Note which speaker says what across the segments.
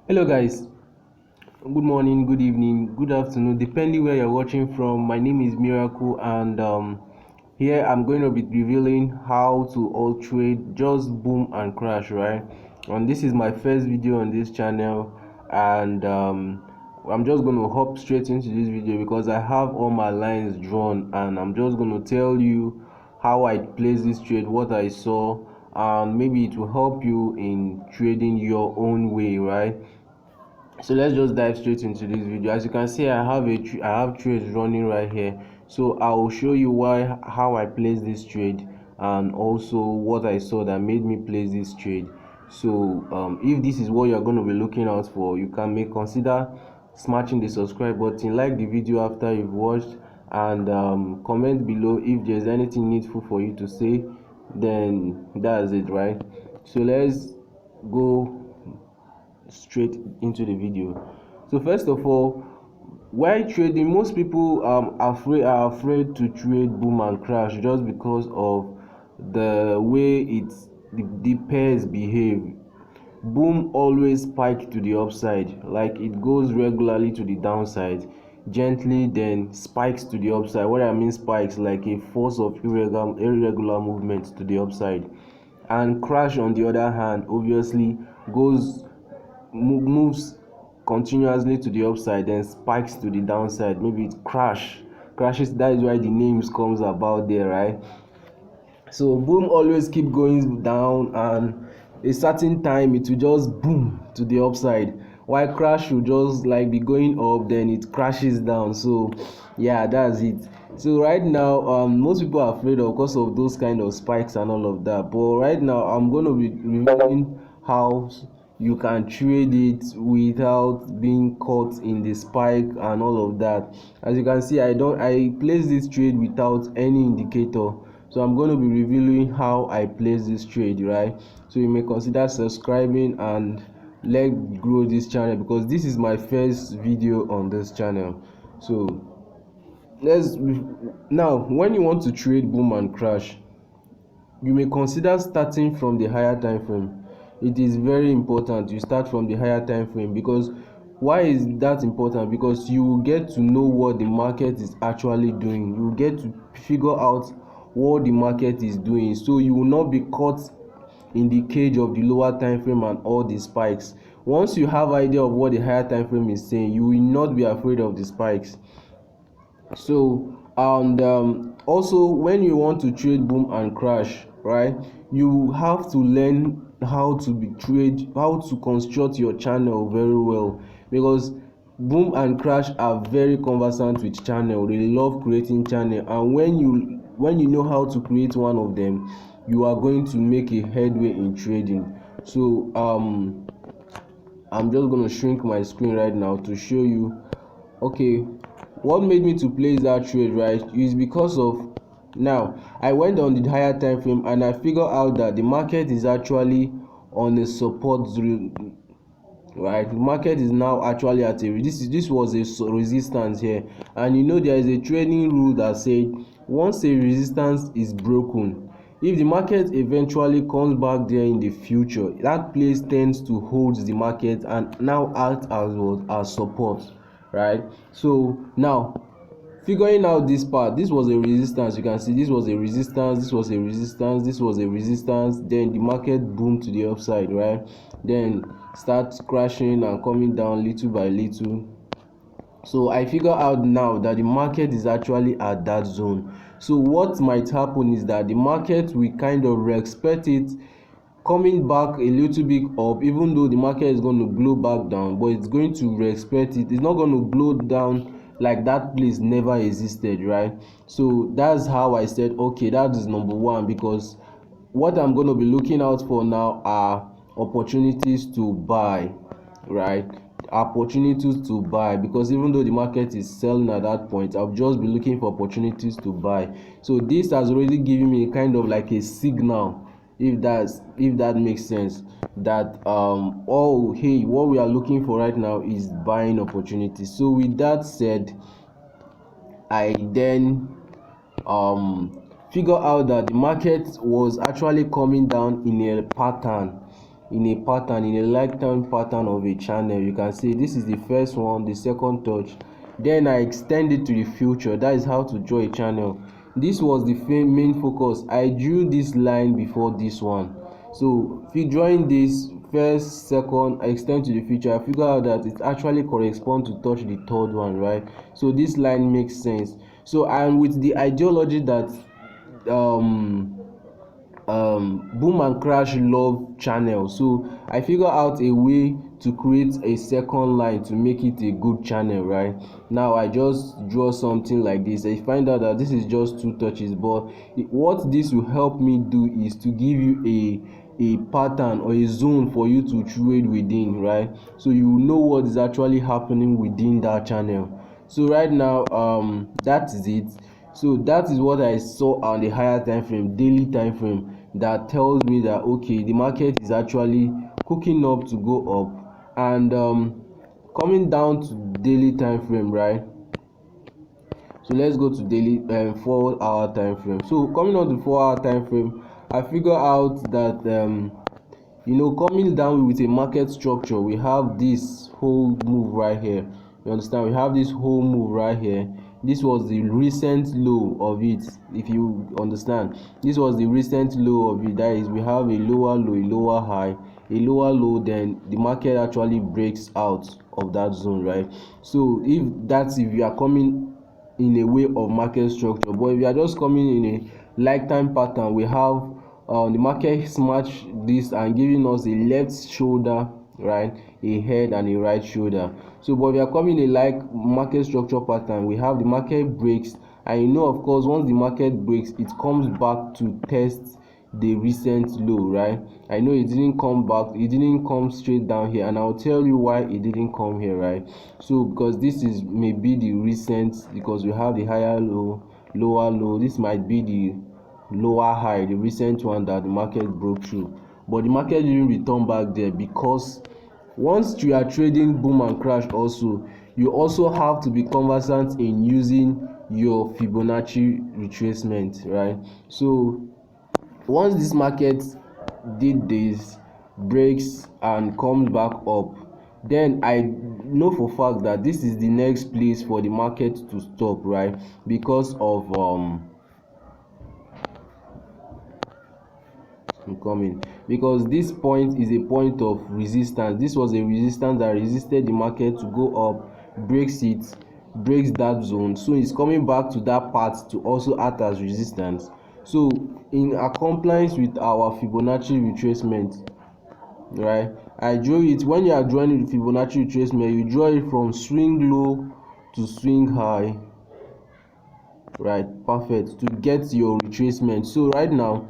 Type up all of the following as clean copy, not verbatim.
Speaker 1: Hello guys, good morning, good evening, good afternoon, depending where you're watching from. My name is Miracle, and here I'm going to be revealing how to all trade just boom and crash, right? And this is my first video on this channel, and I'm just going to hop straight into this video because I have all my lines drawn, and I'm just going to tell you how I placed this trade, what I saw, and maybe it will help you in trading your own way, right? So let's just dive straight into this video. As you can see, I have trades running right here, so I will show you how I placed this trade and also what I saw that made me place this trade. So if this is what you're going to be looking out for, you can consider smashing the subscribe button, like the video after you've watched, and comment below if there's anything needful for you to say. Then that's it, right? So let's go straight into the video. So first of all, while trading, most people are afraid to trade boom and crash just because of the way the pairs behave. Boom always spike to the upside, like it goes regularly to the downside, gently then spikes to the upside. What I mean spikes, like a force of irregular movement to the upside. And crash, on the other hand, obviously goes moves continuously to the upside, then spikes to the downside. Maybe it crashes. That is why the names comes about there, right? So boom always keep going down, and a certain time it will just boom to the upside, while crash will just like be going up, then it crashes down. So yeah, that's it. So right now, most people are afraid of because of those kind of spikes and all of that, but right now I'm going to be revealing how you can trade it without being caught in the spike and all of that. As you can see, I place this trade without any indicator, so I'm going to be revealing how I place this trade, right? So you may consider subscribing and let grow this channel, because this is my first video on this channel. So let's now, when you want to trade boom and crash, you may consider starting from the higher time frame. It is very important you start from the higher time frame, because why is that important? Because you will get to know what the market is actually doing. You will get to figure out what the market is doing, so you will not be caught in the cage of the lower time frame and all the spikes. Once you have idea of what the higher time frame is saying, you will not be afraid of the spikes. So and also, when you want to trade boom and crash, right, you have to learn how to construct your channel very well, because boom and crash are very conversant with channel. They love creating channel, and when you know how to create one of them, you are going to make a headway in trading. So I'm just going to shrink my screen right now to show you. Okay, what made me to place that trade, right, is because of, now I went on the higher time frame and I figured out that the market is actually on a support zone, right? The market is now actually at a this was a resistance here, and you know there is a trading rule that said once a resistance is broken, if the market eventually comes back there in the future, that place tends to hold the market and now act as what, as support, right? So now, figuring out this part, this was a resistance. You can see this was a resistance, this was a resistance, this was a resistance, then the market boomed to the upside, right? Then starts crashing and coming down little by little. So I figure out now that the market is actually at that zone. So what might happen is that the market will kind of expect it coming back a little bit up, even though the market is going to blow back down, but it's going to respect it. It's not going to blow down like that place never existed, right? So that's how I said, okay, that is number one, because what I'm going to be looking out for now are opportunities to buy, right? Opportunities to buy, because even though the market is selling at that point, I'll just be looking for opportunities to buy. So this has already given me a kind of like a signal, if that makes sense, that oh hey, what we are looking for right now is buying opportunities. So with that said, I then figure out that the market was actually coming down in a pattern, in a pattern, in a lifetime pattern of a channel. You can see this is the first one, the second touch, then I extend it to the future. That is how to draw a channel. This was the main focus. I drew this line before this one, so if you drawing this first, second, I extend to the future, I figure out that it actually corresponds to touch the third one, right? So this line makes sense. So and with the ideology that boom and crash love channel, so I figure out a way to create a second line to make it a good channel. Right now I just draw something like this. I find out that this is just 2 touches, but what this will help me do is to give you a pattern or a zone for you to trade within, right? So you know what is actually happening within that channel. So right now that is it. So that is what I saw on the higher time frame, daily time frame, that tells me that okay, the market is actually cooking up to go up. And coming down to daily time frame, right? So let's go to daily 4-hour time frame. So coming on to 4-hour time frame, I figure out that coming down with a market structure, we have this whole move right here. You understand? We have this whole move right here. This was the recent low of it. If you understand, this was the recent low of it. That is, we have a lower low, a lower high, a lower low, then the market actually breaks out of that zone, right? So if you are coming in a way of market structure, but if you are just coming in a lifetime pattern, we have the market smash this and giving us a left shoulder, right, a head and a right shoulder. So but we are coming in a like market structure pattern, we have the market breaks, and of course once the market breaks, it comes back to test the recent low, right? I know it didn't come back, it didn't come straight down here, and I'll tell you why it didn't come here, right? So because this is maybe the recent, because we have the higher low, lower low, this might be the lower high, the recent one that the market broke through, but the market didn't return back there. Because once you are trading boom and crash, also you also have to be conversant in using your Fibonacci retracement, right? So once this market did this, breaks and comes back up, then I know for fact that this is the next place for the market to stop, right? Because of because this point is a point of resistance. This was a resistance that resisted the market to go up, breaks it, breaks that zone, so it's coming back to that part to also act as resistance. So in compliance with our Fibonacci retracement, right, I draw it. When you are drawing the Fibonacci retracement, you draw it from swing low to swing high, right? Perfect, to get your retracement. So right now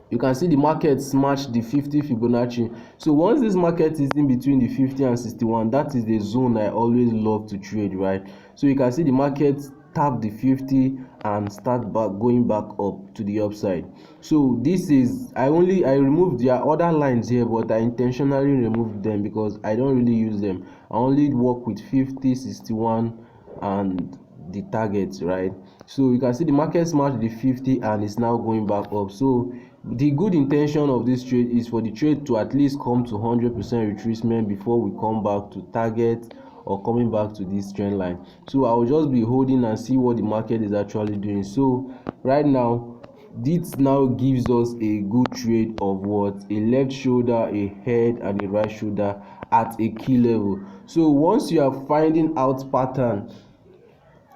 Speaker 1: you can see the market smashed the 50 Fibonacci. So once this market is in between the 50 and 61, that is the zone I always love to trade, right? So you can see the market tap the 50 and start back going back up to the upside. So this is, I removed their other lines here, but I intentionally removed them because I don't really use them. I only work with 50, 61 and the targets, right? So you can see the market smashed the 50 and it's now going back up. So the good intention of this trade is for the trade to at least come to 100% retracement before we come back to target or coming back to this trend line. So I will just be holding and see what the market is actually doing. So right now this now gives us a good trade of what, a left shoulder, a head and a right shoulder at a key level. So once you are finding out pattern,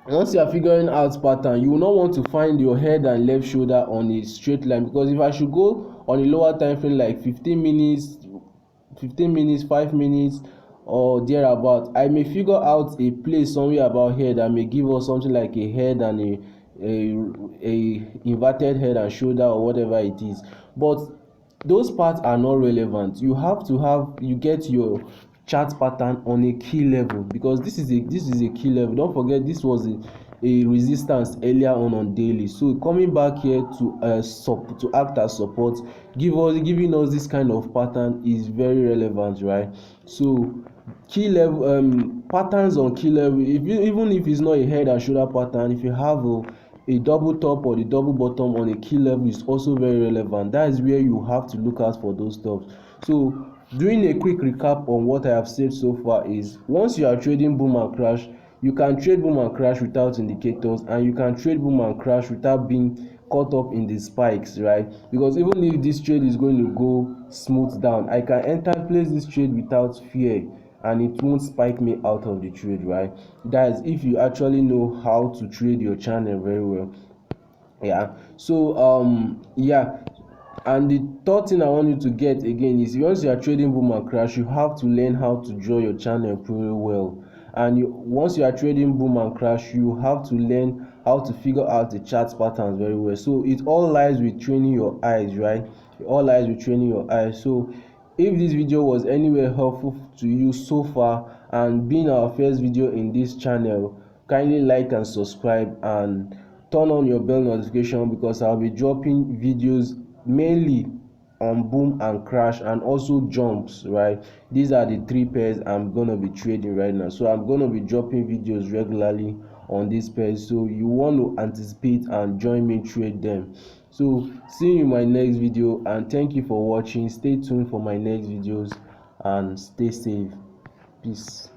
Speaker 1: once you are figuring out pattern, you will not want to find your head and left shoulder on a straight line, because if I should go on a lower time frame like 15 minutes, 5 minutes or thereabout, I may figure out a place somewhere about here that may give us something like a head and a inverted head and shoulder or whatever it is. But those parts are not relevant. You have to get your chart pattern on a key level, because this is a key level. Don't forget this was a resistance earlier on daily. So coming back here to act as support, giving us this kind of pattern is very relevant, right? So key level patterns on key level, even if it's not a head and shoulder pattern, if you have a double top or the double bottom on a key level, is also very relevant. That is where you have to look out for those tops. So doing a quick recap on what I have said so far is, once you are trading boom and crash, you can trade boom and crash without indicators, and you can trade boom and crash without being caught up in the spikes, right? Because even if this trade is going to go smooth down, I can enter place this trade without fear, and it won't spike me out of the trade, right? That is if you actually know how to trade your channel very well. Yeah, so yeah, and the third thing I want you to get again is, once you are trading boom and crash, you have to learn how to draw your channel pretty well. And once you are trading boom and crash, you have to learn how to figure out the chart patterns very well. So it all lies with training your eyes, right? It all lies with training your eyes. So if this video was anywhere helpful to you so far, and being our first video in this channel, kindly like and subscribe, and turn on your bell notification, because I'll be dropping videos mainly on boom and crash, and also jumps, right? These are the three pairs I'm gonna be trading right now. So I'm gonna be dropping videos regularly on these pairs, so you want to anticipate and join me trade them. So see you in my next video, and thank you for watching. Stay tuned for my next videos, and stay safe. Peace.